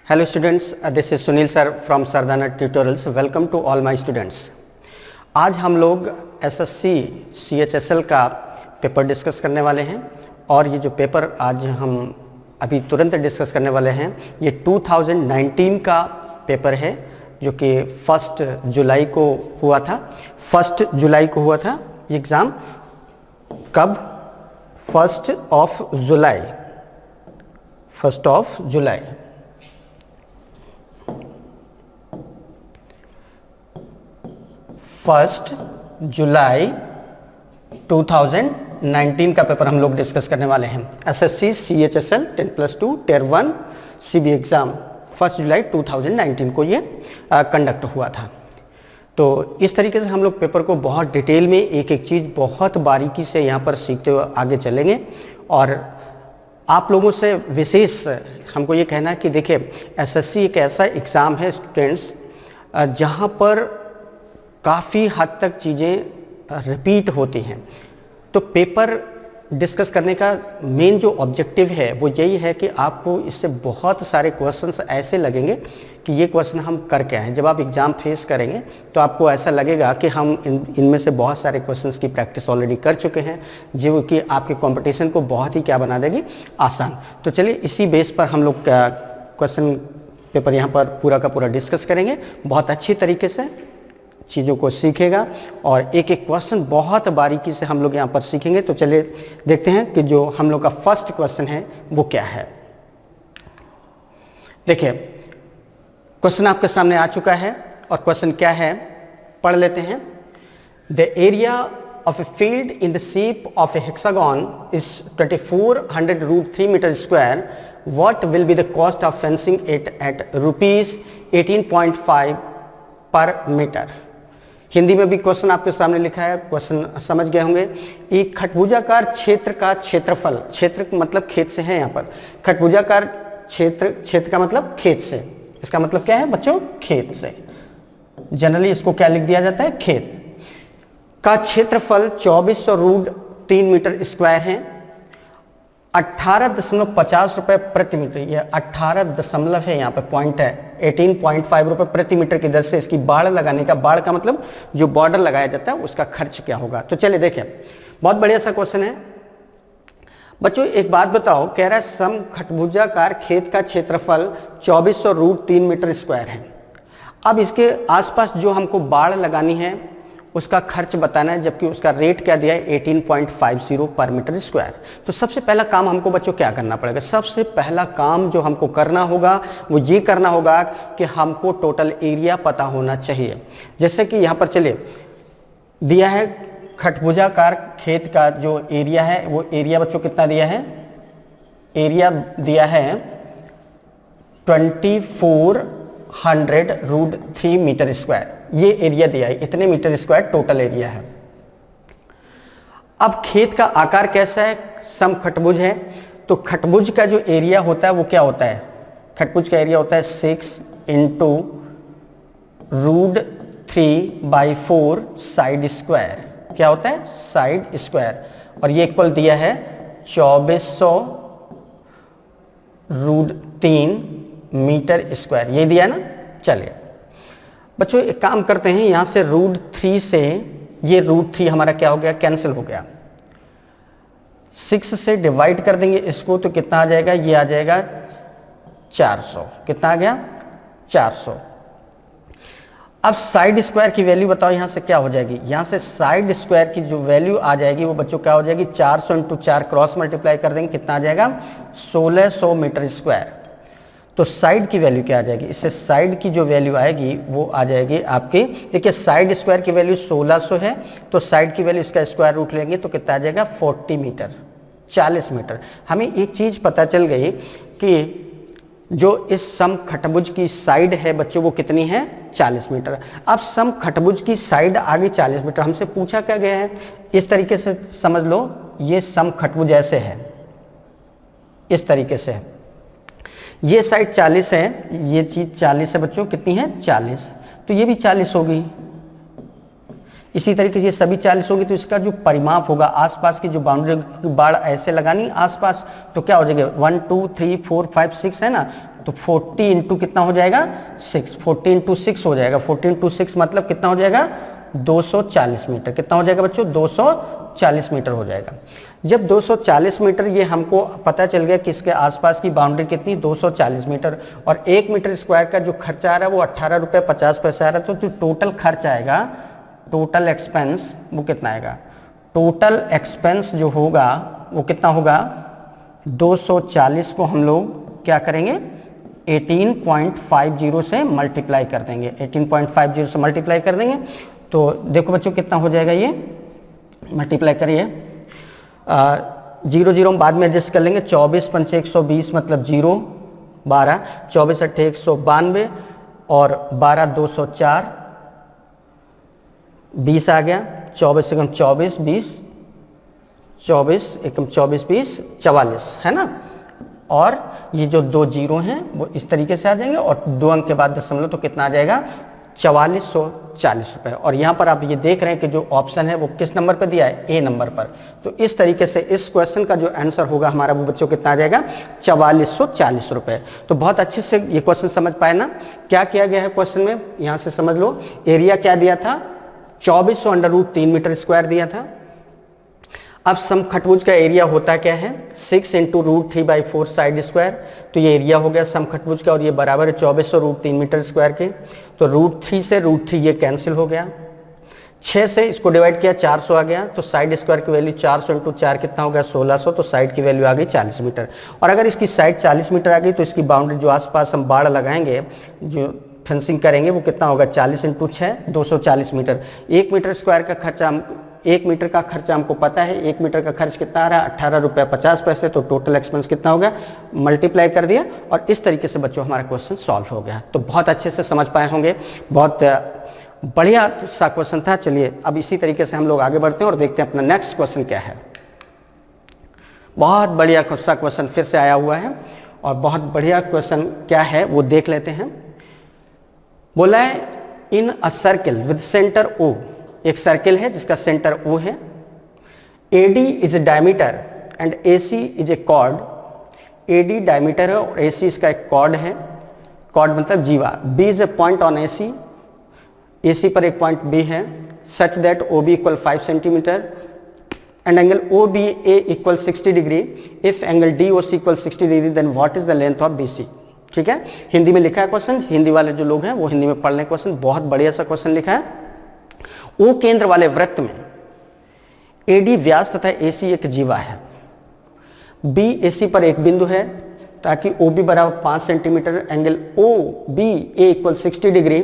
Hello students, this is Sunil sir from Sardana Tutorials. Welcome to all my students. आज हम लोग SSC CHSL का paper discuss करने वाले हैं और ये जो पेपर आज हम अभी तुरंत डिस्कस करने वाले हैं ये 2019 का पेपर है जो कि 1 जुलाई को हुआ था। 1 जुलाई को हुआ था ये एग्ज़ाम। कब? 1 जुलाई। 1 जुलाई। फर्स्ट जुलाई 2019 का पेपर हम लोग डिस्कस करने वाले हैं। SSC CHSL 10+2 Tier 1 CB exam 1 जुलाई 2019 को ये कंडक्ट हुआ था। तो इस तरीके से हम लोग पेपर को बहुत डिटेल में एक एक चीज़ बहुत बारीकी से यहाँ पर सीखते हुए आगे चलेंगे। और आप लोगों से विशेष हमको ये कहना है कि देखिए एसएससी एक ऐसा एग्ज़ाम है स्टूडेंट्स जहाँ पर काफ़ी हद तक चीज़ें रिपीट होती हैं। तो पेपर डिस्कस करने का मेन जो ऑब्जेक्टिव है वो यही है कि आपको इससे बहुत सारे क्वेश्चंस ऐसे लगेंगे कि ये क्वेश्चन हम करके आए हैं। जब आप एग्ज़ाम फेस करेंगे तो आपको ऐसा लगेगा कि हम इनमें से बहुत सारे क्वेश्चंस की प्रैक्टिस ऑलरेडी कर चुके हैं जो कि आपके कंपटीशन को बहुत ही क्या बना देगी, आसान। तो चलिए इसी बेस पर हम लोग क्वेश्चन पेपर यहाँ पर पूरा का पूरा डिस्कस करेंगे। बहुत अच्छी तरीके से चीज़ों को सीखेगा और एक एक क्वेश्चन बहुत बारीकी से हम लोग यहाँ पर सीखेंगे। तो चलिए देखते हैं कि जो हम लोग का फर्स्ट क्वेश्चन है वो क्या है। देखिए क्वेश्चन आपके सामने आ चुका है और क्वेश्चन क्या है पढ़ लेते हैं। The area of a field in the shape of a hexagon is 2400√3 metre square. What will be the cost of fencing it at ₹18.5 per metre. Hindi में भी क्वेश्चन आपके सामने लिखा है, क्वेश्चन समझ गए होंगे। एक खटभुजाकार क्षेत्र का क्षेत्रफल, क्षेत्र मतलब खेत से है यहाँ पर, खटभुजाकार क्षेत्र का मतलब खेत से, इसका मतलब क्या है बच्चों, खेत से। जनरली इसको क्या लिख दिया जाता है, खेत का क्षेत्रफल 2400√3 मीटर स्क्वायर है। 18.50 रुपए प्रति मीटर, यह 18 दशमलव है, यहाँ पे पॉइंट है। 18.5 रुपए प्रति मीटर की दर से इसकी बाड़ लगाने का, बाड़ का मतलब जो बॉर्डर लगाया जाता है उसका खर्च क्या होगा। तो चलिए देखें, बहुत बढ़िया सा क्वेश्चन है बच्चों। एक बात बताओ, कह रहा है सम खटभुजाकार खेत का क्षेत्रफल 2400√3 मीटर स्क्वायर है। अब इसके आसपास जो हमको बाड़ लगानी है उसका खर्च बताना है, जबकि उसका रेट क्या दिया है 18.50 पर मीटर स्क्वायर। तो सबसे पहला काम हमको बच्चों क्या करना पड़ेगा, सबसे पहला काम जो हमको करना होगा वो ये करना होगा कि हमको टोटल एरिया पता होना चाहिए। जैसे कि यहाँ पर चलिए दिया है खटभुजाकार खेत का जो एरिया है वो एरिया बच्चों कितना दिया है, एरिया दिया है 2400√3 मीटर स्क्वायर। ये एरिया दिया है, इतने मीटर स्क्वायर टोटल एरिया है। अब खेत का आकार कैसा है, सम खटभुज है, तो खटभुज का जो एरिया होता है वो क्या होता है, खटभुज का एरिया होता है 6 × √3/4 साइड स्क्वायर। क्या होता है, साइड स्क्वायर। और ये इक्वल दिया है 2400√3 मीटर स्क्वायर, ये दिया ना। चलिए बच्चों एक काम करते हैं, यहां से √3 से ये √3 हमारा क्या हो गया, कैंसिल हो गया। 6 से डिवाइड कर देंगे इसको तो कितना आ जाएगा, ये आ जाएगा 400। कितना आ गया, 400। अब साइड स्क्वायर की वैल्यू बताओ यहां से क्या हो जाएगी, यहां से साइड स्क्वायर की जो वैल्यू आ जाएगी वो बच्चों क्या हो जाएगी, 400 × 4 क्रॉस मल्टीप्लाई कर देंगे, कितना आ जाएगा 1600 मीटर स्क्वायर। तो साइड की वैल्यू क्या आ जाएगी, इससे साइड की जो वैल्यू आएगी वो आ जाएगी आपकी, देखिए साइड स्क्वायर की वैल्यू 1600 है तो साइड की वैल्यू इसका स्क्वायर रूट लेंगे तो कितना आ जाएगा 40 मीटर, 40 मीटर। हमें एक चीज़ पता चल गई कि जो इस सम खटभुज की साइड है बच्चों वो कितनी है, 40 मीटर। अब सम खटभुज की साइड आगे 40 मीटर, हमसे पूछा क्या गया है, इस तरीके से समझ लो, ये सम खटभुज ऐसे है, इस तरीके से है, ये साइड 40 है, ये चीज 40 है बच्चों, कितनी है 40, तो ये भी 40 होगी, इसी तरीके से ये सभी 40 होगी तो इसका जो परिमाप होगा आसपास की जो बाउंड्री की बाड़ ऐसे लगानी आसपास, तो क्या हो जाएगा 1 2 3 4 5 6 है ना, तो 40 इंटू कितना हो जाएगा 6, 40 इंटू 6 हो जाएगा, 40 इंटू 6 मतलब कितना हो जाएगा 240 मीटर। कितना हो जाएगा बच्चों 240 मीटर हो जाएगा। जब 240 मीटर ये हमको पता चल गया कि इसके आसपास की बाउंड्री कितनी 240 मीटर, और 1 मीटर स्क्वायर का जो खर्चा आ रहा है वो 18 रुपये 50 पैसे आ रहा है, तो टोटल खर्च आएगा, टोटल एक्सपेंस वो कितना आएगा, टोटल एक्सपेंस जो होगा वो कितना होगा 240 को हम लोग क्या करेंगे 18.50 से मल्टीप्लाई कर देंगे, 18.50 से मल्टीप्लाई कर देंगे। तो देखो बच्चों कितना हो जाएगा, ये मल्टीप्लाई करिए, 0 0 हम बाद में एडजस्ट कर लेंगे, 24 पंचे 120 मतलब 0 12, 24 अट्ठे 192 और 12 204, 20 आ गया, 24 एकम 24 20, 24 एकम 24 20 44 है ना, और ये जो 2 जीरो हैं वो इस तरीके से आ जाएंगे और 2 अंक के बाद दशमलव, तो कितना आ जाएगा 4440 रुपए। और यहाँ पर आप ये देख रहे हैं कि जो ऑप्शन है वो किस नंबर पर दिया है, ए नंबर पर। तो इस तरीके से इस क्वेश्चन का जो आंसर होगा हमारा वो बच्चों कितना आ जाएगा 4440 रुपए। तो बहुत अच्छे से ये क्वेश्चन समझ पाए ना, क्या किया गया है क्वेश्चन में, यहाँ से समझ लो। एरिया क्या दिया था 2400 अंडर रूट 3 मीटर स्क्वायर दिया था। अब समखटभुज का एरिया होता क्या है 6 इंटू रूट 3/4 साइड स्क्वायर, तो ये एरिया हो गया समखटभुज का और ये बराबर है 2400 रूट 3 मीटर स्क्वायर के। तो रूट 3 से रूट 3 ये कैंसिल हो गया, 6 से इसको डिवाइड किया 400 आ गया, तो साइड स्क्वायर की वैल्यू 400 इंटू 4 कितना हो गया 1600, तो साइड की वैल्यू आ गई 40 मीटर। और अगर इसकी साइड 40 मीटर आ गई तो इसकी बाउंड्री जो आसपास हम बाड़ लगाएंगे, जो फेंसिंग करेंगे वो कितना होगा 40 इंटू 6 240 मीटर। 1 मीटर स्क्वायर का खर्चा हम 1 मीटर का खर्चा हमको पता है, 1 मीटर का खर्च कितना आ रहा है 18 रुपये 50 पैसे, तो टोटल एक्सपेंस कितना हो गया, मल्टीप्लाई कर दिया और इस तरीके से बच्चों हमारा क्वेश्चन सॉल्व हो गया। तो बहुत अच्छे से समझ पाए होंगे, बहुत बढ़िया सा क्वेश्चन था। चलिए अब इसी तरीके से हम लोग आगे बढ़ते हैं और देखते हैं अपना नेक्स्ट क्वेश्चन क्या है। बहुत बढ़िया सा क्वेश्चन फिर से आया हुआ है और बहुत बढ़िया क्वेश्चन क्या है वो देख लेते हैं। बोला है in a circle with centre O, एक सर्किल है जिसका सेंटर O है, AD is a diameter and AC is a chord. AD diameter है और AC इसका एक कॉर्ड है, कॉर्ड मतलब जीवा। B is a point on AC, AC पर एक पॉइंट B है, such that OB equal 5 centimetre and angle OBA equal 60 degree. If angle DOC equal 60 degree then what is the length of BC। ठीक है, हिंदी में लिखा है question, Hindi वाले जो लोग हैं वो हिंदी में पढ़ लें क्वेश्चन, बहुत बढ़िया सा क्वेश्चन लिखा है। O केंद्र वाले वृत्त में AD व्यास तथा AC एक जीवा है, B AC पर एक बिंदु है ताकि OB बराबर 5 centimetre, angle OBA equal 60 degree,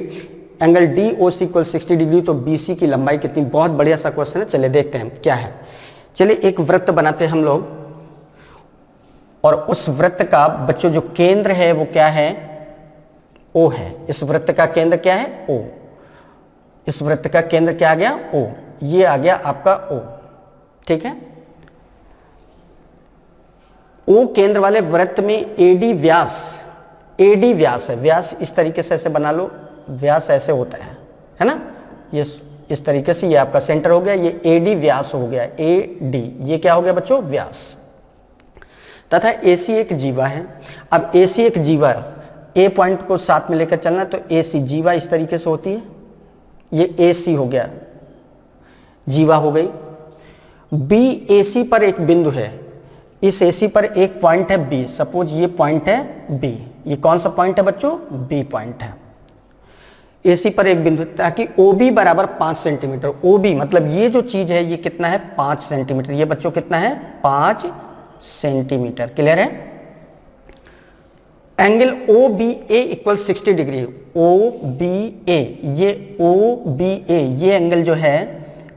angle DOC equal 60 degree, तो BC की लंबाई कितनी। बहुत बढ़िया सा क्वेश्चन है, चलिए देखते हैं क्या है। चलिए एक वृत्त बनाते हैं हम लोग और उस वृत्त का बच्चों जो केंद्र है वो क्या है O है। इस वृत्त का केंद्र क्या है O, इस वृत्त का केंद्र क्या आ गया O, ये आ गया आपका O। ठीक है, O केंद्र वाले वृत्त में AD व्यास है, व्यास इस तरीके से ऐसे बना लो, व्यास ऐसे होता है ना, ये इस तरीके से ये आपका सेंटर हो गया, ये AD व्यास हो गया, AD ये क्या हो गया बच्चों व्यास, तथा AC एक जीवा है। अब AC एक जीवा, A पॉइंट को साथ में लेकर चलना, तो AC जीवा इस तरीके से होती है, ये AC हो गया, जीवा हो गई। B AC पर एक बिंदु है, इस AC पर एक पॉइंट है B, सपोज ये पॉइंट है B, ये कौन सा पॉइंट है बच्चों B पॉइंट है। AC पर एक बिंदु ताकि OB बराबर 5 सेंटीमीटर, OB मतलब ये जो चीज है ये कितना है 5 सेंटीमीटर, ये बच्चों कितना है 5 सेंटीमीटर। क्लियर है। Angle OBA equal 60 degree, OBA ये एंगल जो है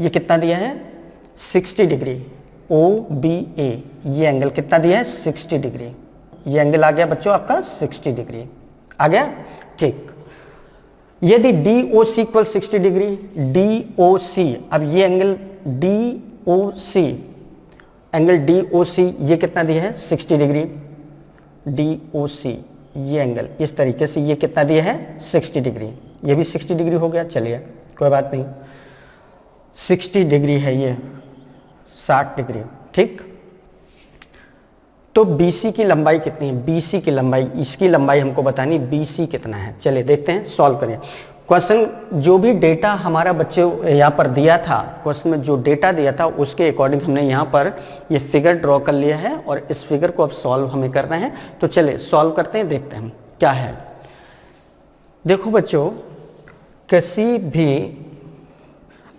ये कितना दिया है 60 डिग्री, OBA ये एंगल कितना दिया है 60 डिग्री, ये एंगल आ गया बच्चों आपका 60 डिग्री आ गया। ठीक, यदि DOC इक्वल 60 डिग्री, DOC अब ये एंगल DOC, एंगल DOC ये कितना दिया है 60 डिग्री, DOC ये एंगल इस तरीके से ये कितना दिया है 60 डिग्री, ये भी 60 डिग्री हो गया। चलिए कोई बात नहीं। 60 डिग्री है, ये 60 डिग्री, ठीक। तो BC की लंबाई कितनी है? BC की लंबाई, इसकी लंबाई हमको बतानी, BC कितना है। चलिए देखते हैं, सॉल्व करें क्वेश्चन। जो भी डेटा हमारा बच्चे यहाँ पर दिया था, क्वेश्चन में जो डेटा दिया था उसके अकॉर्डिंग हमने यहाँ पर ये फिगर ड्रॉ कर लिया है और इस फिगर को अब सॉल्व हमें करना है। तो चलिए सॉल्व करते हैं, देखते हैं क्या है। देखो बच्चों, किसी भी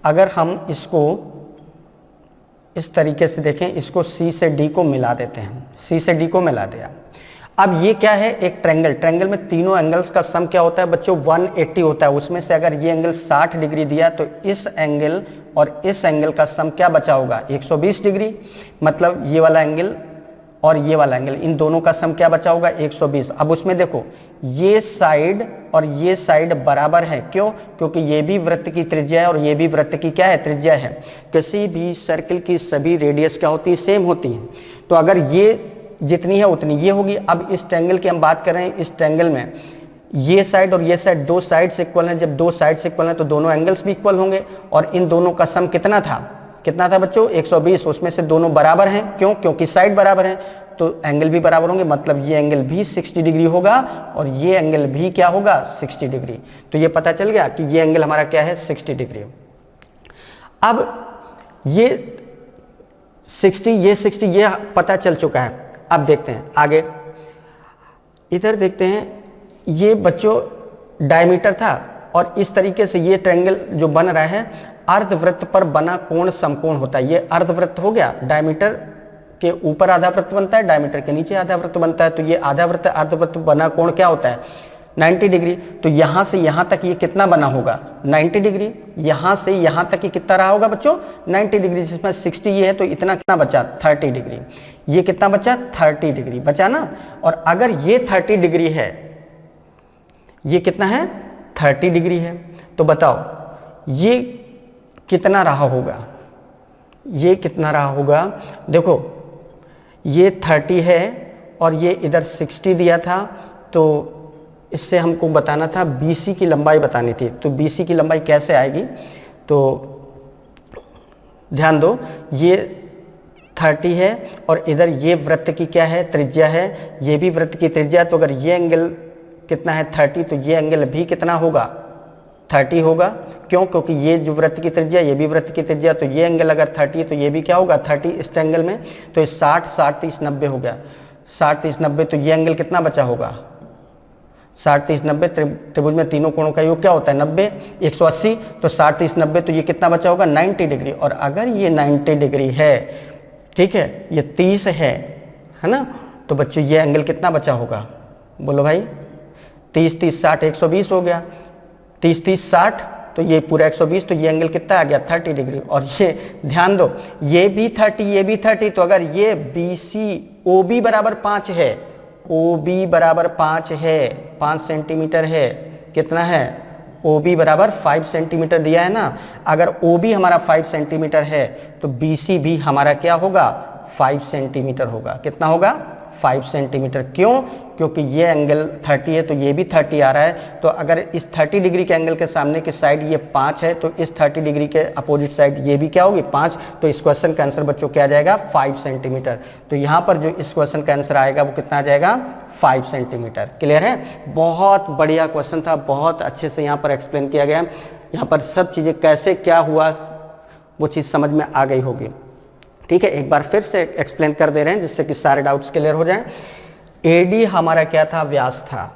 अगर हम इसको इस तरीके से देखें, इसको C से D को मिला देते हैं, C से D को मिला दिया। अब ये क्या है? एक ट्रायंगल, ट्रायंगल में तीनों एंगल्स का सम क्या होता है बच्चों? 180 होता है। उसमें से अगर ये एंगल 60 डिग्री दिया तो इस एंगल और इस एंगल का सम क्या बचा होगा? 120 डिग्री। मतलब ये वाला एंगल और ये वाला एंगल, इन दोनों का सम क्या बचा होगा? 120। अब उसमें देखो, ये साइड और ये साइड बराबर है। क्यों? क्योंकि ये भी वृत्त की त्रिज्या है और ये भी वृत्त की क्या है? त्रिज्या है। किसी भी सर्किल की सभी रेडियस क्या होती है? सेम होती है। तो अगर ये जितनी है उतनी ये होगी। अब इस ट्रायंगल की हम बात कर रहे हैं, इस ट्रायंगल में ये साइड और ये साइड दो साइड्स इक्वल हैं। जब दो साइड्स इक्वल हैं तो दोनों एंगल्स भी इक्वल होंगे और इन दोनों का सम कितना था? कितना था बच्चों? 120। उसमें से दोनों बराबर हैं। क्यों? क्योंकि साइड बराबर है तो एंगल भी बराबर होंगे। मतलब ये एंगल भी 60 डिग्री होगा और ये एंगल भी क्या होगा? 60 डिग्री। तो ये पता चल गया कि ये एंगल हमारा क्या है? 60 डिग्री। अब ये 60 ये पता चल चुका है। अब देखते हैं आगे, इधर देखते हैं। ये बच्चों डायमीटर था और इस तरीके से ये ट्रायंगल जो बन रहा है, अर्धवृत्त पर बना कोण समकोण होता है। ये अर्धवृत्त हो गया, डायमीटर के ऊपर आधा वृत्त बनता है, डायमीटर के नीचे आधा वृत्त बनता है। तो ये आधा वृत्त अर्धवृत्त बना कोण क्या होता है? 90 डिग्री। तो यहां से यहां तक ये कितना बना होगा? 90 डिग्री। यहां से यहां तक ये कितना रहा होगा बच्चों? 90 डिग्री। जिसमें 60 ये है तो इतना कितना बचा? 30 डिग्री। ये कितना बचा? 30 डिग्री बचा ना। और अगर ये 30 डिग्री है, ये कितना है? 30 डिग्री है। तो बताओ ये कितना रहा होगा? ये कितना रहा होगा? देखो ये 30 है और ये इधर 60 दिया था। तो इससे हमको बताना था, BC की लंबाई बतानी थी। तो BC की लंबाई कैसे आएगी? तो ध्यान दो, ये 30 है और इधर ये वृत्त की क्या है? त्रिज्या है। ये भी वृत्त की त्रिज्या। तो अगर ये एंगल कितना है? 30, तो ये एंगल भी कितना होगा? 30 होगा। क्यों? क्योंकि ये जो वृत्त की त्रिज्या, ये भी वृत्त की त्रिज्या। तो ये एंगल अगर 30 है तो ये भी क्या होगा? 30 इस एंगल में। तो 60 60 30 90 हो गया। 60 30 90। तो ये एंगल कितना बचा होगा? 60 30 90। त्रिभुज में तीनों कोणों का योग क्या होता है? 90। 180। तो 60 30 90। तो ये कितना बचा होगा? 90 डिग्री। और अगर ये 90 डिग्री है, ठीक है, ये 30 है ना, तो बच्चों ये एंगल कितना बचा होगा? बोलो भाई। 30 30 60 120 हो गया। 30 30 60 तो ये पूरा 120। तो ये एंगल कितना आ गया? 30 डिग्री। और ये ध्यान दो, ये भी 30 ये भी 30। तो अगर ये BC OB बराबर 5 है, OB बराबर 5 है, 5 सेंटीमीटर है, कितना है? OB बराबर 5 सेंटीमीटर दिया है ना। अगर OB हमारा 5 सेंटीमीटर है तो BC भी हमारा क्या होगा? 5 सेंटीमीटर होगा। कितना होगा? 5 सेंटीमीटर। क्यों? क्योंकि ये एंगल 30 है तो ये भी 30 आ रहा है। तो अगर इस 30 डिग्री के एंगल के सामने की साइड ये 5 है तो इस 30 डिग्री के अपोजिट साइड ये भी क्या होगी? 5। तो इस क्वेश्चन का आंसर बच्चों क्या आ जाएगा? 5 सेंटीमीटर। तो यहाँ पर जो इस क्वेश्चन का आंसर आएगा वो कितना आ जाएगा? 5 सेंटीमीटर। क्लियर है? बहुत बढ़िया क्वेश्चन था, बहुत अच्छे से यहाँ पर एक्सप्लेन किया गया। यहाँ पर सब चीज़ें कैसे क्या हुआ वो चीज़ समझ में आ गई होगी। ठीक है, एक बार फिर से एक्सप्लेन कर दे रहे हैं जिससे कि सारे डाउट्स क्लियर हो जाएं। AD हमारा क्या था? व्यास था।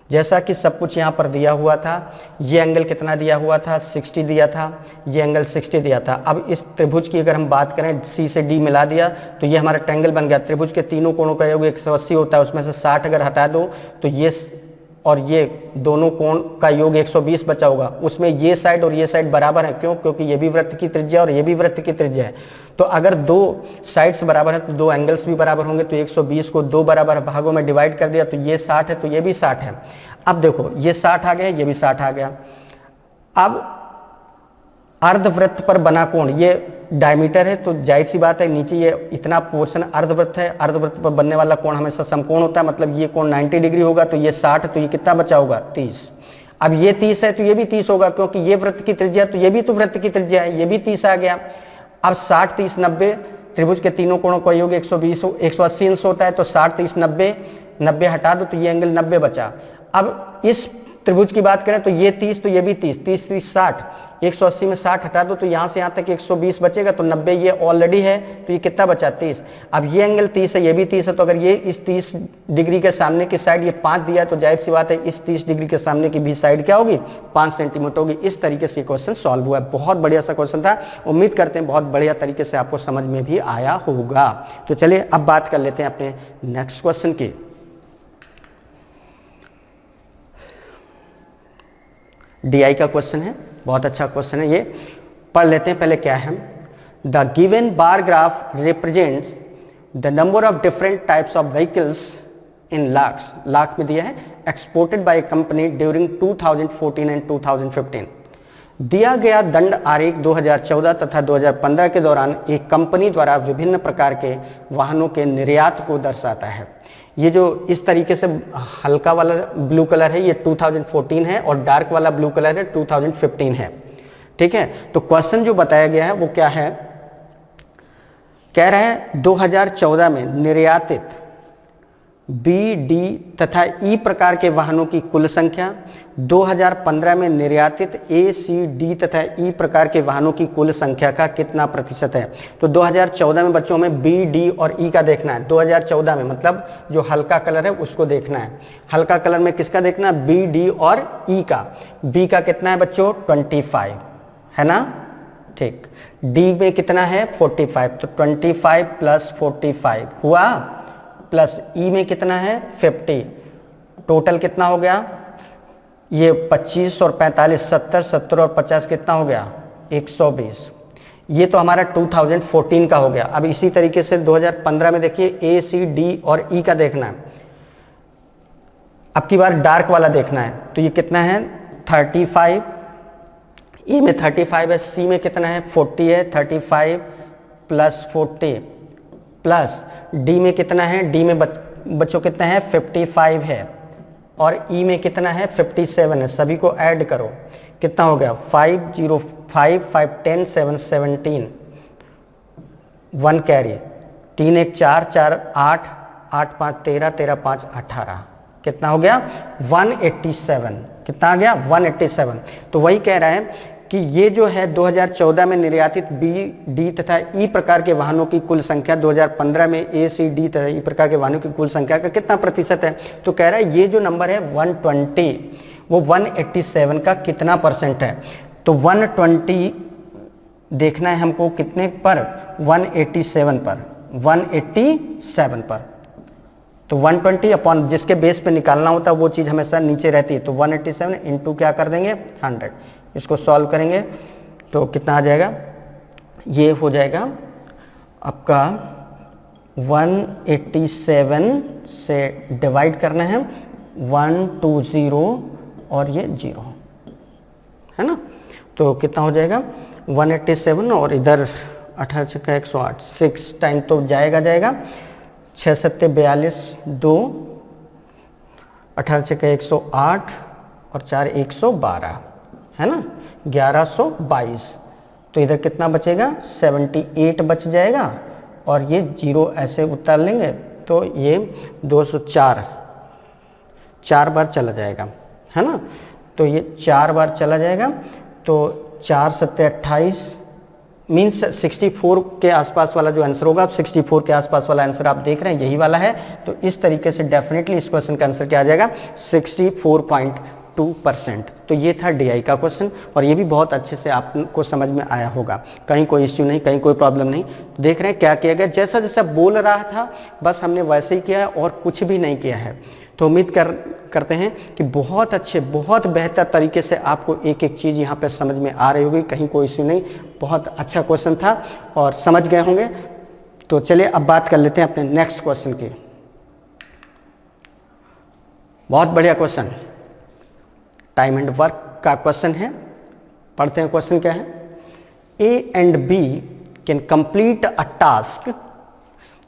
जैसा कि सब कुछ यहाँ पर दिया हुआ था। ये एंगल कितना दिया हुआ था? 60 दिया था। ये एंगल 60 दिया था। अब इस त्रिभुज की अगर हम बात करें, C से D मिला दिया तो ये हमारा ट्रायंगल बन गया। त्रिभुज के तीनों कोणों का योग 180 होता है। उसमें से 60 अगर हटा दो तो ये और ये दोनों कोण का योग 120 बचा होगा। उसमें ये साइड और ये साइड बराबर है। क्यों? क्योंकि ये भी वृत्त की त्रिज्या और ये भी वृत्त की त्रिज्या है। तो अगर दो साइड्स बराबर है तो दो एंगल्स भी बराबर होंगे। तो 120 को दो बराबर भागों में डिवाइड कर दिया तो ये 60 है तो ये भी 60 है। अब देखो ये 60 आ गया, ये भी 60 आ गया। अब अर्धवृत्त पर बना कोण, ये डायमीटर है तो जाहिर सी बात है नीचे ये इतना पोर्शन अर्धवृत्त है। अर्धवृत्त पर बनने वाला कोण हमेशा समकोण होता है। मतलब ये कोण 90 डिग्री होगा तो ये 60, तो ये कितना बचा होगा? 30। अब ये 30 है तो ये भी 30 होगा, क्योंकि ये वृत्त की त्रिज्या तो ये भी तो वृत्त की त्रिज्या है, ये भी 30 आ गया। अब 60 30 90 त्रिभुज के तीनों कोणों का योग 120 180 अंश होता है, तो 60 30 90 90 हटा दो तो ये एंगल 90 बचा। अब इस त्रिभुज की बात करें तो ये 30 तो ये भी 30 30 30 60 180 में 60 हटा दो तो यहाँ से यहाँ तक 120 बचेगा, तो 90 ये ऑलरेडी है तो ये कितना बचा 30। अब ये एंगल 30 है, ये भी 30 है, तो अगर ये इस 30 डिग्री के सामने की साइड ये 5 दिया है तो जाहिर सी बात है इस 30 डिग्री के सामने की भी साइड क्या होगी 5 सेंटीमीटर होगी। इस तरीके से क्वेश्चन सॉल्व हुआ है। बहुत बढ़िया सा क्वेश्चन था, उम्मीद करते हैं बहुत बढ़िया तरीके से आपको समझ में भी आया होगा। तो चलिए अब बात कर लेते हैं अपने नेक्स्ट क्वेश्चन की। DI का क्वेश्चन है, बहुत अच्छा क्वेश्चन है, ये पढ़ लेते हैं पहले क्या है। The given bar graph represents the number of different types of vehicles इन लाख्स, लाख में दिया है, exported by company during 2014 and 2015। दिया गया दंड आरेख 2014 तथा 2015 के दौरान एक कंपनी द्वारा विभिन्न प्रकार के वाहनों के निर्यात को दर्शाता है। ये जो इस तरीके से हल्का वाला ब्लू कलर है ये 2014 है और डार्क वाला ब्लू कलर है 2015 है। ठीक है, तो क्वेश्चन जो बताया गया है वो क्या है, कह रहा है 2014 में निर्यातित बी, डी तथा ई प्रकार के वाहनों की कुल संख्या, 2015 में निर्यातित ए, सी, डी तथा ई प्रकार के वाहनों की कुल संख्या का कितना प्रतिशत है। तो 2014 में बच्चों में बी, डी और ई का देखना है। 2014 में मतलब जो हल्का कलर है उसको देखना है। हल्का कलर में किसका देखना है, बी, डी और ई का। बी का कितना है बच्चों 25 है ना, ठीक। डी में कितना है 45, तो 25 प्लस 45 हुआ, प्लस ई में कितना है 50, टोटल कितना हो गया, ये 25 और 45 70, 70 और 50 कितना हो गया 120। ये तो हमारा 2014 का हो गया। अब इसी तरीके से 2015 में देखिए ए, सी, डी और ई का देखना है। अब की बार डार्क वाला देखना है, तो ये कितना है 35, ई में 35 है, सी में कितना है 40 है, 35 प्लस 40 प्लस डी में कितना है, डी में बच्चों कितना है 55 है और ई में कितना है 57 है। सभी को ऐड करो कितना हो गया 505 5 10 7 17, 1 कैरी, 3 1 4 4 8 8 5 13 13 5 18, कितना हो गया 187, कितना आ गया 187। तो वही कह रहा है कि ये जो है 2014 में निर्यातित बी, डी तथा ई प्रकार के वाहनों की कुल संख्या 2015 में ए, सी, डी तथा ई प्रकार के वाहनों की कुल संख्या का कितना प्रतिशत है। तो कह रहा है ये जो नंबर है 120 वो 187 का कितना परसेंट है। तो 120 देखना है हमको कितने पर 187 पर, 187 पर। तो 120 अपॉन जिसके बेस पे निकालना होता है वो चीज़ हमेशा नीचे रहती है। तो 187 इंटू क्या कर देंगे 100, इसको सॉल्व करेंगे तो कितना आ जाएगा, ये हो जाएगा आपका 187 से डिवाइड करना है 120 और ये 0 है ना, तो कितना हो जाएगा 187 और इधर 18 छक्का 108, 6 टाइम तो जाएगा 6 सत्ते 42, 2 18 छक्का 108 और 4 112 है ना, 1122। तो इधर कितना बचेगा 78 बच जाएगा और ये 0 ऐसे उतार लेंगे तो ये 204 4 बार चला जाएगा है ना। तो ये 4 बार चला जाएगा तो 4 सत्ते 28 मीन्स 64 के आसपास वाला जो आंसर होगा, 64 के आसपास वाला आंसर आप देख रहे हैं यही वाला है। तो इस तरीके से डेफिनेटली इस क्वेश्चन का आंसर क्या आ जाएगा 64.2%। तो ये था DI का क्वेश्चन और ये भी बहुत अच्छे से आपको समझ में आया होगा, कहीं कोई इश्यू नहीं, कहीं कोई प्रॉब्लम नहीं। तो देख रहे हैं क्या किया गया, जैसा जैसा बोल रहा था बस हमने वैसे ही किया है और कुछ भी नहीं किया है। तो उम्मीद करते हैं कि बहुत अच्छे बहुत बेहतर तरीके से आपको एक एक चीज़ यहाँ पे समझ में आ रही होगी, कहीं कोई इश्यू नहीं। बहुत अच्छा क्वेश्चन था और समझ गए होंगे। तो चलिए अब बात कर लेते हैं अपने नेक्स्ट क्वेश्चन की। बहुत बढ़िया क्वेश्चन, टाइम एंड वर्क का क्वेश्चन है। पढ़ते हैं क्वेश्चन क्या है। A and B can complete a task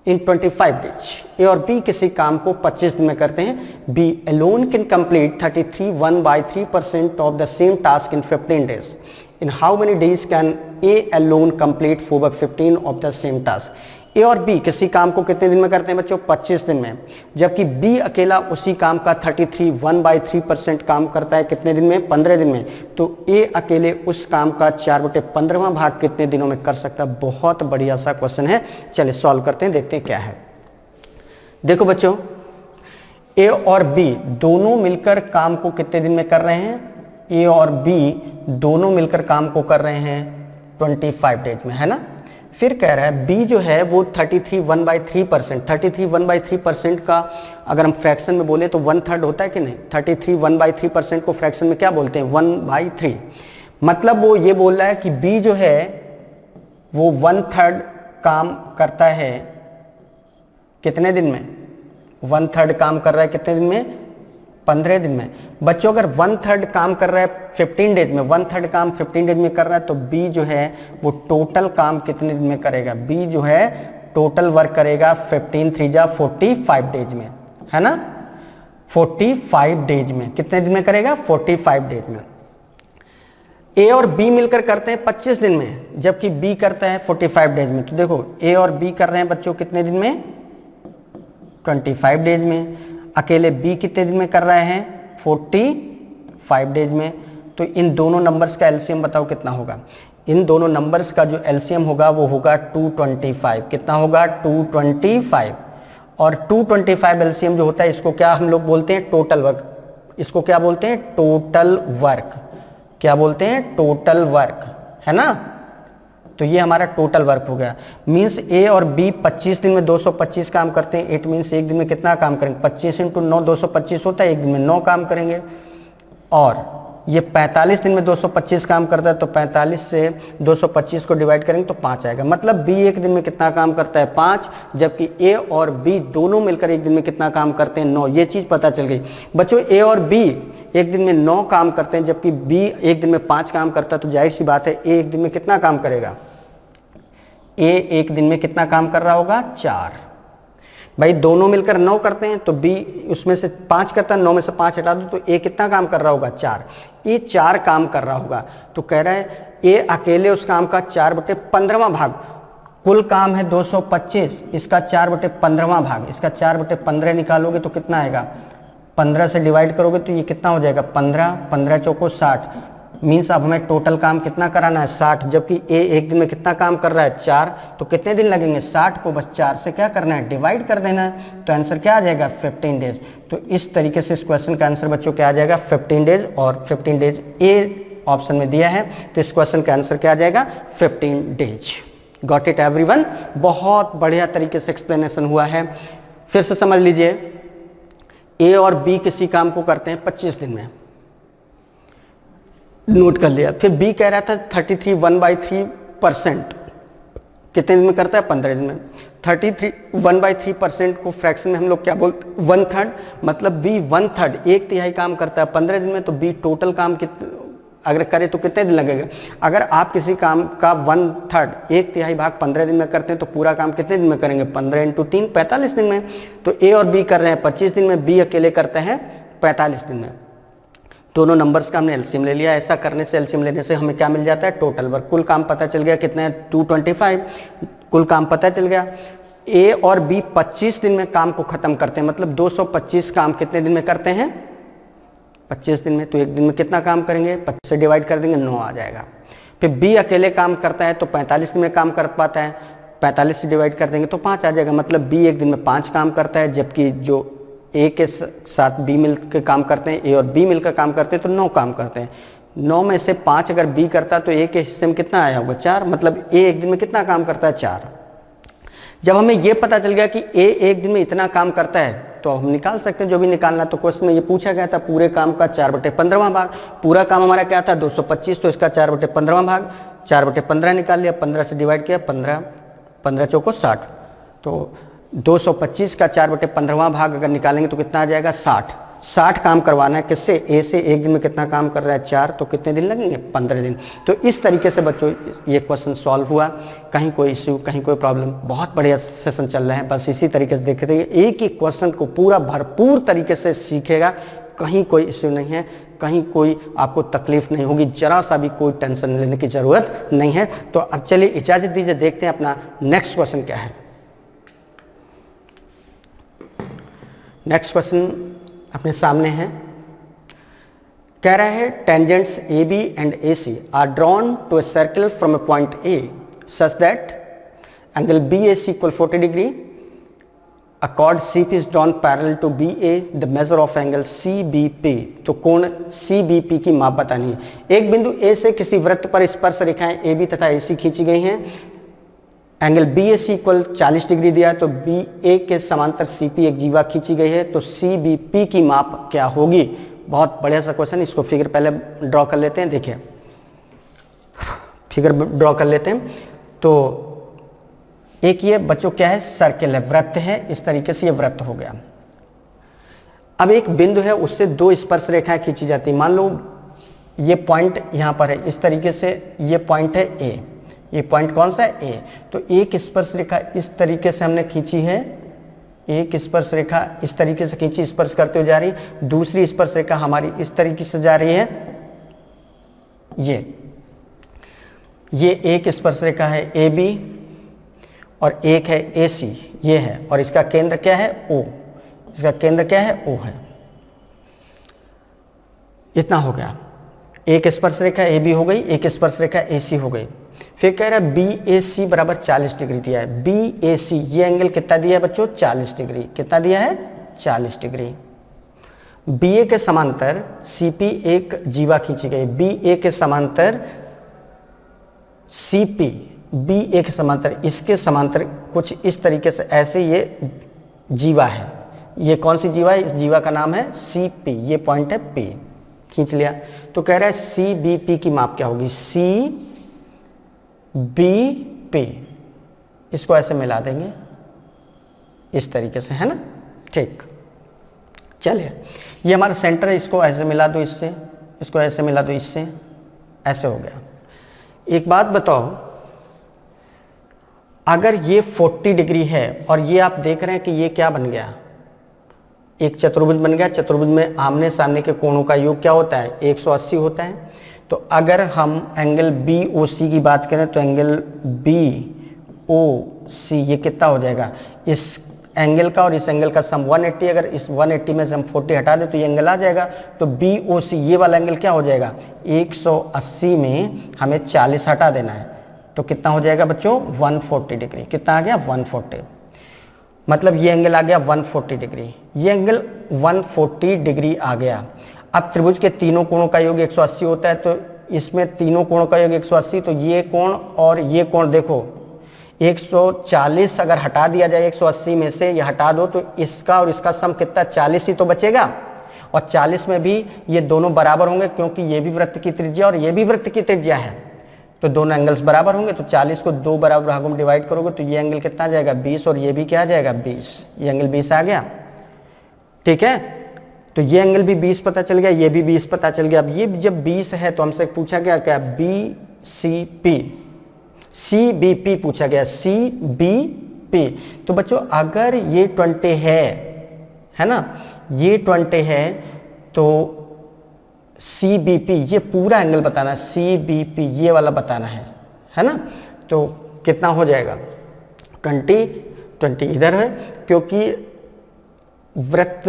in 25 days. A और बी किसी काम को 25 दिन में करते हैं। B alone can complete 33 1/3% of the same task in 15 days. In how many days can A alone complete 4/15 of the same task. A और B किसी काम को कितने दिन में करते हैं बच्चों? 25 दिन में। जबकि बी अकेला उसी काम का 33 1/3% काम करता है कितने दिन में? 15 दिन में। तो ए अकेले उस काम का 4/15वां भाग कितने दिनों में कर सकता है? बहुत बढ़िया सा क्वेश्चन है। चलिए सॉल्व करते हैं, देखते हैं क्या है। देखो बच्चों, ए और बी दोनों मिलकर काम को कितने दिन में कर रहे हैं? ए और बी दोनों मिलकर काम को कर रहे हैं 25 डेज में, है ना। फिर कह रहा है बी जो है वो 33 1/3%, 33 1/3% का अगर हम फ्रैक्शन में बोले तो 1/3 होता है कि नहीं? 33 1/3% को फ्रैक्शन में क्या बोलते हैं? 1/3। मतलब वो ये बोल रहा है कि बी जो है वो 1/3 काम करता है कितने दिन में? 1/3 काम कर रहा है कितने दिन में? 15 दिन में। बच्चों अगर 1/3 काम कर रहा है 15 डेज में, 1/3 काम 15 डेज में कर रहा है, तो बी जो है वो टोटल काम कितने दिन में करेगा? बी जो है टोटल वर्क करेगा 15 3 जा 45 डेज में, है ना। 45 डेज में। कितने दिन में करेगा? 45 डेज में। ए और बी मिलकर करते हैं 25 दिन में, जबकि बी करता है 45 डेज में। तो देखो ए और बी कर रहे हैं बच्चों कितने दिन में? 25 डेज में। अकेले बी कितने दिन में कर रहे हैं? 45 डेज में। तो इन दोनों नंबर्स का एलसीएम बताओ कितना होगा? इन दोनों नंबर्स का जो एलसीएम होगा वो होगा 225। कितना होगा? 225। और 225 एलसीएम जो होता है इसको क्या हम लोग बोलते हैं? Total work. इसको क्या बोलते हैं? Total work. क्या बोलते हैं? टोटल वर्क, है ना। तो ये हमारा टोटल वर्क हो गया। मीन्स ए और बी 25 दिन में 225 काम करते हैं। इट मीन्स एक दिन में कितना काम करेंगे? 25 × 9 225 होता है, एक दिन में 9 काम करेंगे। और ये 45 दिन में 225 काम करता है, तो 45 से 225 को डिवाइड करेंगे तो 5 आएगा। मतलब बी एक दिन में कितना काम करता है? 5। जबकि ए और बी दोनों मिलकर एक दिन में कितना काम करते हैं? 9। ये चीज़ पता चल गई बच्चों। ए और बी एक दिन में 9 काम करते हैं, जबकि बी एक दिन में 5 काम करता है। तो जाहिर सी बात है ए एक दिन में कितना काम करेगा? ए एक दिन में कितना काम कर रहा होगा? 4। भाई दोनों मिलकर 9 करते हैं, तो बी उसमें से 5 करता है, 9 में से 5 हटा दो तो ए कितना काम कर रहा होगा? 4। ए 4 काम कर रहा होगा। तो कह रहा है ए अकेले उस काम का 4/15वां भाग। कुल काम है 225, इसका 4/15वां भाग, इसका 4/15 निकालोगे तो कितना आएगा? 15 से डिवाइड करोगे तो ये कितना हो जाएगा? 15, 15 चौको 60। मीन्स अब हमें टोटल काम कितना कराना है? 60। जबकि ए एक दिन में कितना काम कर रहा है? 4। तो कितने दिन लगेंगे? 60 को बस 4 से क्या करना है? डिवाइड कर देना है। तो आंसर क्या आ जाएगा? 15 डेज। तो इस तरीके से इस क्वेश्चन का आंसर बच्चों क्या आ जाएगा? 15 डेज। और 15 डेज ए ऑप्शन में दिया है, तो इस क्वेश्चन का आंसर क्या आ जाएगा? 15 डेज। Got it everyone? बहुत बढ़िया तरीके से एक्सप्लेनेशन हुआ है। फिर से समझ लीजिए, ए और बी किसी काम को करते हैं 25 दिन में, नोट कर लिया। फिर बी कह रहा था 33 1/3% कितने दिन में करता है? 15 दिन में। 33 1/3% को फ्रैक्शन में हम लोग क्या बोलते? 1/3। मतलब बी 1/3 एक तिहाई काम करता है 15 दिन में, तो बी टोटल काम अगर करे तो कितने दिन लगेगा? अगर आप किसी काम का 1/3 एक तिहाई भाग 15 दिन में करते हैं तो पूरा काम कितने दिन में करेंगे? 15 × 3 45 दिन में। तो ए और बी कर रहे हैं 25 दिन में, बी अकेले करते हैं 45 दिन में। दोनों नंबर्स का हमने एलसीएम ले लिया। ऐसा करने से, एलसीएम लेने से हमें क्या मिल जाता है? Total work. कुल काम पता चल गया कितना है? 225। कुल काम पता चल गया। ए और बी 25 दिन में काम को खत्म करते हैं, मतलब 225 काम कितने दिन में करते हैं? 25 दिन में। तो एक दिन में कितना काम करेंगे? 25 से डिवाइड कर देंगे, 9 आ जाएगा। फिर बी अकेले काम करता है तो 45 दिन में काम कर पाता है, 45 से डिवाइड कर देंगे तो 5 आ जाएगा। मतलब बी एक दिन में 5 काम करता है, जबकि जो ए के साथ बी मिलकर काम करते हैं, ए और बी मिलकर काम करते हैं तो 9 काम करते हैं। 9 में से 5 अगर बी करता है तो ए के हिस्से में कितना आया होगा? 4। मतलब ए एक दिन में कितना काम करता है? 4। जब हमें ये पता चल गया कि ए एक दिन में इतना काम करता है तो हम निकाल सकते हैं जो भी निकालना। तो क्वेश्चन में ये पूछा गया था पूरे काम का 4/15वां भाग। पूरा काम हमारा क्या था? 225, तो इसका 4/15वां भाग 4/15 निकाल लिया, 15 से डिवाइड किया, 15 15 चौको 60। तो 225 का 4/15वां भाग अगर निकालेंगे तो कितना आ जाएगा? 60। 60 काम करवाना है किससे, ए से। एक दिन में कितना काम कर रहा है, 4, तो कितने दिन लगेंगे, 15 दिन। तो इस तरीके से बच्चों ये क्वेश्चन सॉल्व हुआ। कहीं कोई इश्यू, कहीं कोई प्रॉब्लम, बहुत बढ़िया सेशन चल रहा है। बस इसी तरीके से देखते रहिए, एक ही क्वेश्चन को पूरा भरपूर तरीके से सीखेगा, कहीं कोई इश्यू नहीं है, कहीं कोई आपको तकलीफ नहीं होगी, जरा सा भी कोई टेंशन लेने की ज़रूरत नहीं है। तो अब चलिए इजाज़त दीजिए, देखते हैं अपना नेक्स्ट क्वेश्चन क्या है। नेक्स्ट क्वेश्चन अपने सामने है, कह रहा है tangents A B and A C are drawn to a circle from a point A such that angle B A C equal 40 degree. A chord CP is drawn parallel to BA, the measure of angle CBP। तो कोण CBP की माप बतानी है। एक बिंदु A से किसी वृत्त पर स्पर्श रेखाएं AB तथा AC खींची गई हैं। एंगल BAC इक्वल 40 डिग्री दिया है, तो BA के समांतर CP एक जीवा खींची गई है, तो CBP की माप क्या होगी। बहुत बढ़िया सा क्वेश्चन। इसको फिगर पहले ड्रॉ कर लेते हैं। देखिए फिगर ड्रॉ कर लेते हैं। तो एक ये बच्चों क्या है, सर्कल है, वृत्त है। इस तरीके से ये वृत्त हो गया। अब एक बिंदु है, उससे 2 स्पर्श रेखाएं खींची जाती है। मान लो ये पॉइंट यहां पर है, इस तरीके से ये पॉइंट है ए। ये पॉइंट कौन सा है, ए। तो एक स्पर्श रेखा इस तरीके से हमने खींची है, एक स्पर्श रेखा इस तरीके से खींची, स्पर्श करते हुए जा रही। दूसरी स्पर्श रेखा हमारी इस तरीके से जा रही है। ये एक स्पर्श रेखा है ए बी और एक है ए सी, ये है, और इसका केंद्र क्या है, ओ। इसका केंद्र क्या है, ओ है। इतना हो गया। एक स्पर्श रेखा ए बी हो गई, एक स्पर्श रेखा ए सी हो गई। फिर कह रहा है बी ए सी बराबर 40 डिग्री दिया है। बी ए सी ये एंगल कितना दिया है बच्चों, 40 डिग्री। कितना दिया है, 40 डिग्री। बी ए के समांतर सी पी एक जीवा खींची गई। बी ए के समांतर सी पी, बी ए के समांतर, इसके समांतर कुछ इस तरीके से ऐसे ये जीवा है। ये कौन सी जीवा है, इस जीवा का नाम है सी पी। ये पॉइंट है पी, खींच लिया। तो कह रहा है सी बी पी की माप क्या होगी, सी बी पी। इसको ऐसे मिला देंगे इस तरीके से, है ना। ठीक, चलिए ये हमारा सेंटर है, इसको ऐसे मिला दो इससे, इसको ऐसे मिला दो इससे, ऐसे हो गया। एक बात बताओ, अगर ये 40 डिग्री है और ये आप देख रहे हैं कि ये क्या बन गया, एक चतुर्भुज बन गया। चतुर्भुज में आमने सामने के कोणों का योग क्या होता है, 180 होता है। तो अगर हम एंगल बी ओ सी की बात करें तो एंगल बी ओ सी ये कितना हो जाएगा, इस एंगल का और इस एंगल का सम 180। अगर इस 180 में से हम 40 हटा दें तो ये एंगल आ जाएगा। तो बी ओ सी ये वाला एंगल क्या हो जाएगा, 180 में हमें 40 हटा देना है, तो कितना हो जाएगा बच्चों, 140 डिग्री। कितना आ गया, 140। मतलब ये एंगल आ गया 140 डिग्री। ये एंगल 140 डिग्री आ गया। अब त्रिभुज के तीनों कोणों का योग 180 होता है, तो इसमें तीनों कोणों का योग 180, तो ये कोण और ये कोण देखो 140 अगर हटा दिया जाए 180 में से, ये हटा दो तो इसका और इसका सम कितना, 40 ही तो बचेगा। और 40 में भी ये दोनों बराबर होंगे, क्योंकि ये भी वृत्त की त्रिज्या और ये भी वृत्त की त्रिज्या है, तो दोनों एंगल्स बराबर होंगे। तो 40 को 2 बराबर भागों में डिवाइड करोगे तो ये एंगल कितना आ जाएगा, 20, और ये भी क्या आ जाएगा, 20। ये एंगल 20 आ गया। ठीक है, तो ये एंगल भी 20 पता चल गया, ये भी 20 पता चल गया। अब ये जब 20 है तो हमसे पूछा गया क्या, B C P, C B P पूछा गया, सी बी पी। तो बच्चों अगर ये 20 है ना, ये 20 है, तो सी बी पी ये पूरा एंगल बताना है, सी बी पी ये वाला बताना है ना। तो कितना हो जाएगा, 20 इधर है, क्योंकि वृत्त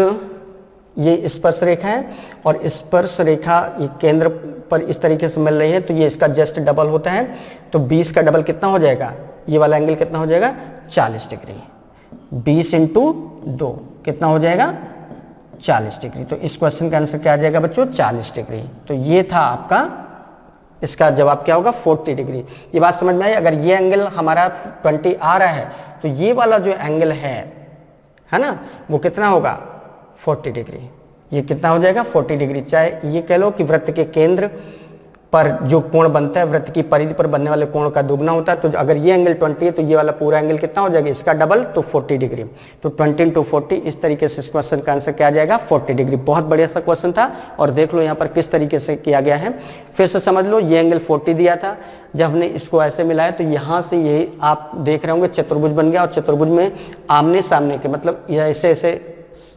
ये स्पर्श रेखा है और स्पर्श रेखा ये केंद्र पर इस तरीके से मिल रही है, तो ये इसका जस्ट डबल होता है। तो 20 का डबल कितना हो जाएगा, ये वाला एंगल कितना हो जाएगा, 40 डिग्री। 20 इंटू 2 कितना हो जाएगा, 40 डिग्री। तो इस क्वेश्चन का आंसर क्या आ जाएगा बच्चों, 40 डिग्री। तो ये था आपका, इसका जवाब क्या होगा, 40 डिग्री। ये बात समझ में आई। अगर ये एंगल हमारा 20 आ रहा है तो ये वाला जो एंगल है ना, वो कितना होगा, 40 डिग्री। ये कितना हो जाएगा, 40 डिग्री। चाहे ये कह लो कि वृत्त के केंद्र पर जो कोण बनता है वृत्त की परिधि पर बनने वाले कोण का दुगना होता है। तो अगर ये एंगल 20 है तो ये वाला पूरा एंगल कितना हो जाएगा, इसका डबल, तो 40 डिग्री। तो 20 × 40, इस तरीके से इस क्वेश्चन का आंसर क्या आ जाएगा, 40 डिग्री। बहुत बढ़िया सा क्वेश्चन था और देख लो यहाँ पर किस तरीके से किया गया है। फिर से समझ लो, ये एंगल 40 दिया था, जब हमने इसको ऐसे मिलाया तो यहाँ से ये आप देख रहे होंगे चतुर्भुज बन गया, और चतुर्भुज में आमने सामने के मतलब ऐसे ऐसे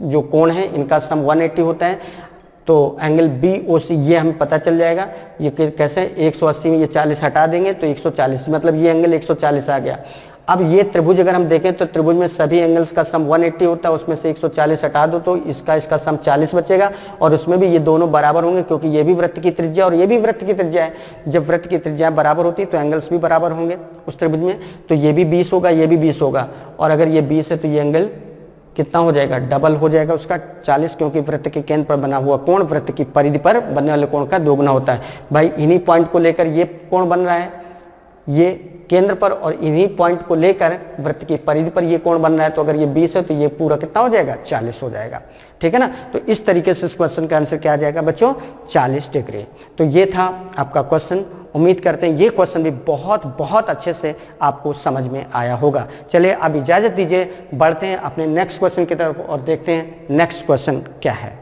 जो कोण है इनका सम 180 होता है। तो एंगल BOC ये हमें पता चल जाएगा, ये कैसे 180 में ये 40 हटा देंगे तो 140, मतलब ये एंगल 140 आ गया। अब ये त्रिभुज अगर हम देखें तो त्रिभुज में सभी एंगल्स का सम 180 होता है, उसमें से 140 हटा दो तो इसका सम 40 बचेगा, और उसमें भी ये दोनों बराबर होंगे क्योंकि ये भी वृत्त की त्रिज्या और ये भी वृत्त की त्रिज्या है। जब वृत्त की त्रिज्या बराबर होती है तो एंगल्स भी बराबर होंगे उस त्रिभुज में, तो ये भी 20 होगा, ये भी 20 होगा, और अगर ये 20 है तो ये एंगल कितना हो जाएगा, डबल हो जाएगा उसका 40, क्योंकि वृत्त के केंद्र पर बना हुआ कोण वृत्त की परिधि पर बनने वाले कोण का दोगुना होता है। भाई इन्हीं पॉइंट को लेकर ये कोण बन रहा है, ये केंद्र पर, और इन्हीं पॉइंट को लेकर वृत्त की परिधि पर ये कोण बन रहा है। तो अगर ये 20 है तो ये पूरा कितना हो जाएगा, 40 हो जाएगा। ठीक है ना। तो इस तरीके से इस क्वेश्चन का आंसर क्या आ जाएगा बच्चों, 40 डिग्री। तो ये था आपका क्वेश्चन। उम्मीद करते हैं ये क्वेश्चन भी बहुत बहुत अच्छे से आपको समझ में आया होगा। चलिए अब इजाजत दीजिए, बढ़ते हैं अपने नेक्स्ट क्वेश्चन की तरफ और देखते हैं नेक्स्ट क्वेश्चन क्या है।